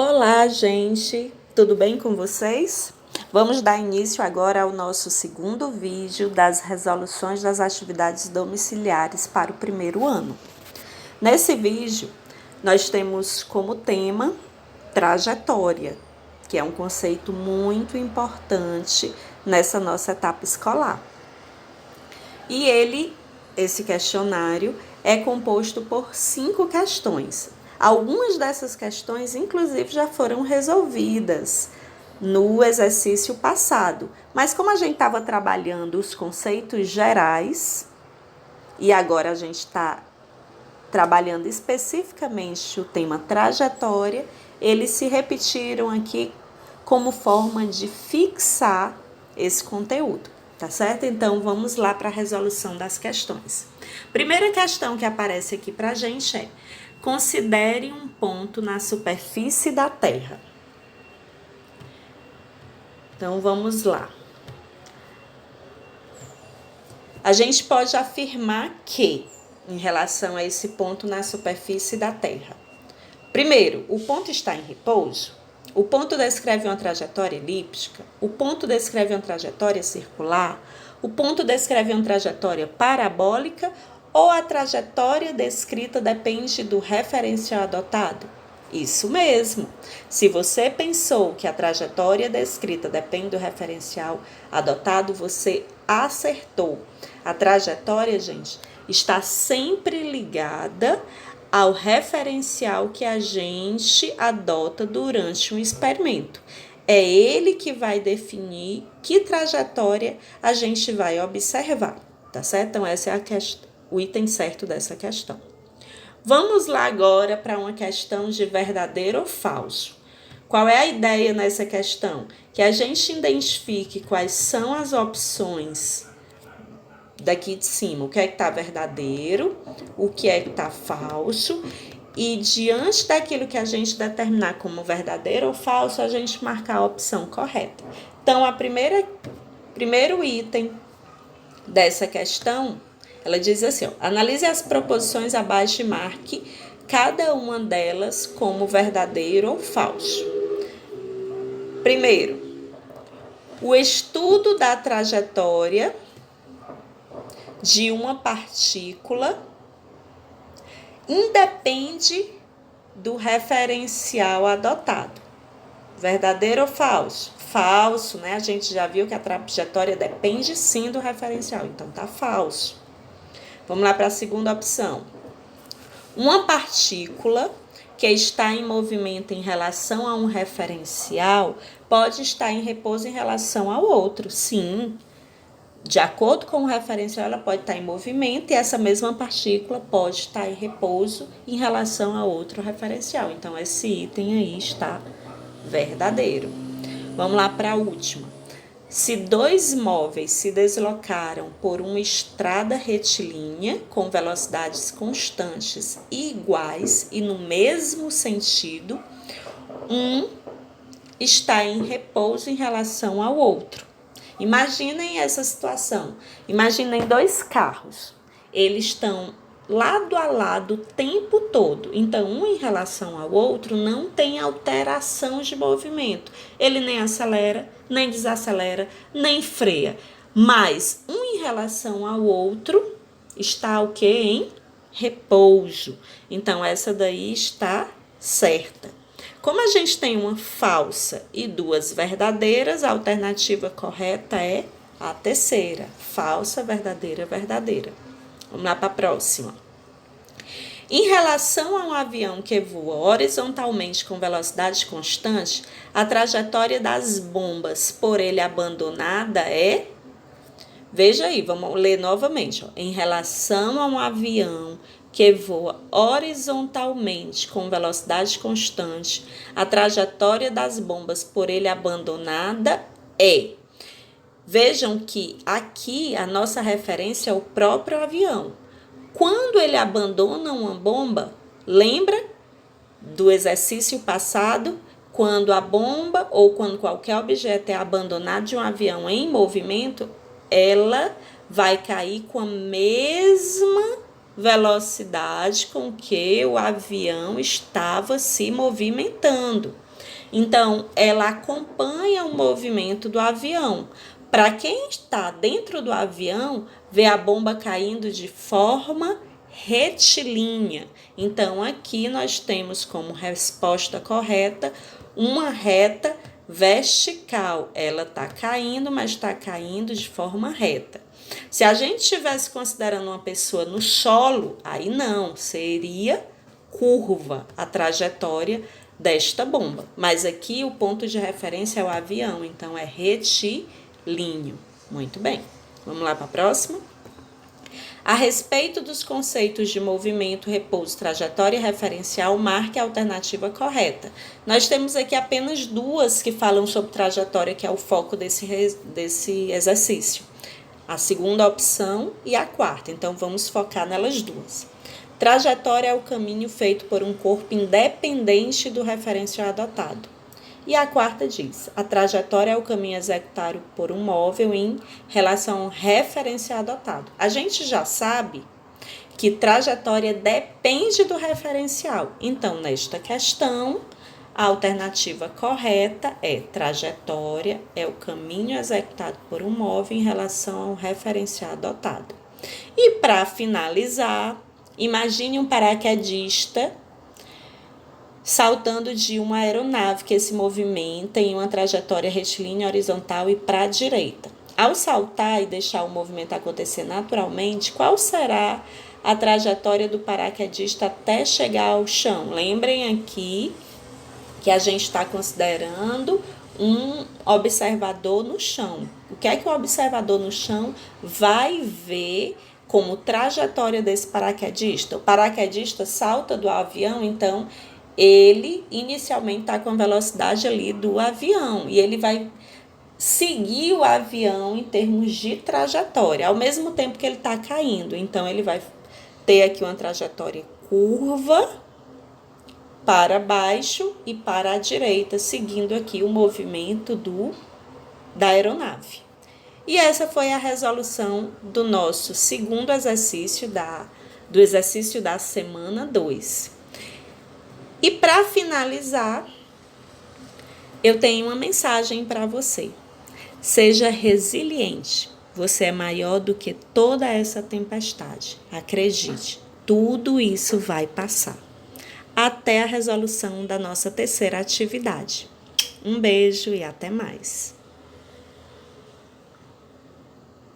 Olá, gente! Tudo bem com vocês? Vamos dar início agora ao nosso segundo vídeo das resoluções das atividades domiciliares para o primeiro ano. Nesse vídeo, nós temos como tema trajetória, que é um conceito muito importante nessa nossa etapa escolar. E esse questionário, é composto por 5 questões. Algumas dessas questões, inclusive, já foram resolvidas no exercício passado. Mas como a gente estava trabalhando os conceitos gerais, e agora a gente está trabalhando especificamente o tema trajetória, eles se repetiram aqui como forma de fixar esse conteúdo, tá certo? Então, vamos lá para a resolução das questões. Primeira questão que aparece aqui para a gente é: considere um ponto na superfície da Terra. Então, vamos lá. A gente pode afirmar que, em relação a esse ponto na superfície da Terra, primeiro, o ponto está em repouso. O ponto descreve uma trajetória elíptica. O ponto descreve uma trajetória circular. O ponto descreve uma trajetória parabólica, ou a trajetória descrita depende do referencial adotado? Isso mesmo. Se você pensou que a trajetória descrita depende do referencial adotado, você acertou. A trajetória, gente, está sempre ligada ao referencial que a gente adota durante um experimento. É ele que vai definir que trajetória a gente vai observar, tá certo? Então, essa é a questão, o item certo dessa questão. Vamos lá agora para uma questão de verdadeiro ou falso. Qual é a ideia nessa questão? Que a gente identifique quais são as opções daqui de cima, o que é que está verdadeiro, o que é que está falso, e diante daquilo que a gente determinar como verdadeiro ou falso, a gente marcar a opção correta. Então, primeiro item dessa questão, ela diz assim, ó: analise as proposições abaixo e marque cada uma delas como verdadeiro ou falso. Primeiro, o estudo da trajetória de uma partícula independe do referencial adotado. Verdadeiro ou falso? Falso, né? A gente já viu que a trajetória depende sim do referencial, então tá falso. Vamos lá para a segunda opção. Uma partícula que está em movimento em relação a um referencial pode estar em repouso em relação ao outro, sim. De acordo com o referencial, ela pode estar em movimento e essa mesma partícula pode estar em repouso em relação a outro referencial. Então, esse item aí está verdadeiro. Vamos lá para a última. Se dois móveis se deslocaram por uma estrada retilínea com velocidades constantes e iguais e no mesmo sentido, um está em repouso em relação ao outro. Imaginem essa situação. Imaginem 2 carros. Eles estão lado a lado o tempo todo. Então, um em relação ao outro não tem alteração de movimento. Ele nem acelera, nem desacelera, nem freia. Mas um em relação ao outro está o quê? Em repouso. Então, essa daí está certa. Como a gente tem uma falsa e 2 verdadeiras, a alternativa correta é a terceira. Falsa, verdadeira, verdadeira. Vamos lá para a próxima. Em relação a um avião que voa horizontalmente com velocidade constante, a trajetória das bombas por ele abandonada é... Veja aí, vamos ler novamente. Ó. Em relação a um avião que voa horizontalmente com velocidade constante, a trajetória das bombas por ele abandonada é... Vejam que aqui a nossa referência é o próprio avião. Quando ele abandona uma bomba, lembra do exercício passado? Quando a bomba ou quando qualquer objeto é abandonado de um avião em movimento, ela vai cair com a mesma velocidade com que o avião estava se movimentando. Então, ela acompanha o movimento do avião. Para quem está dentro do avião, vê a bomba caindo de forma retilínea. Então, aqui nós temos como resposta correta uma reta vertical. Ela está caindo, mas está caindo de forma reta. Se a gente estivesse considerando uma pessoa no solo, aí não, seria curva a trajetória desta bomba. Mas aqui o ponto de referência é o avião, então é retilíneo. Muito bem. Vamos lá para a próxima? A respeito dos conceitos de movimento, repouso, trajetória e referencial, marque a alternativa correta. Nós temos aqui apenas duas que falam sobre trajetória, que é o foco desse exercício. A segunda opção e a quarta. Então, vamos focar nelas duas. Trajetória é o caminho feito por um corpo independente do referencial adotado. E a quarta diz, a trajetória é o caminho executado por um móvel em relação ao referencial adotado. A gente já sabe que trajetória depende do referencial. Então, nesta questão, a alternativa correta é trajetória é o caminho executado por um móvel em relação ao referencial adotado. E para finalizar, imagine um paraquedista saltando de uma aeronave que se movimenta em uma trajetória retilínea horizontal e para a direita. Ao saltar e deixar o movimento acontecer naturalmente, qual será a trajetória do paraquedista até chegar ao chão? Lembrem aqui que a gente está considerando um observador no chão. O que é que o observador no chão vai ver como trajetória desse paraquedista? O paraquedista salta do avião, então ele inicialmente está com a velocidade ali do avião e ele vai seguir o avião em termos de trajetória, ao mesmo tempo que ele está caindo. Então, ele vai ter aqui uma trajetória curva para baixo e para a direita, seguindo aqui o movimento da aeronave. E essa foi a resolução do nosso segundo exercício, do exercício da semana 2. E para finalizar, eu tenho uma mensagem para você. Seja resiliente. Você é maior do que toda essa tempestade. Acredite, tudo isso vai passar. Até a resolução da nossa terceira atividade. Um beijo e até mais.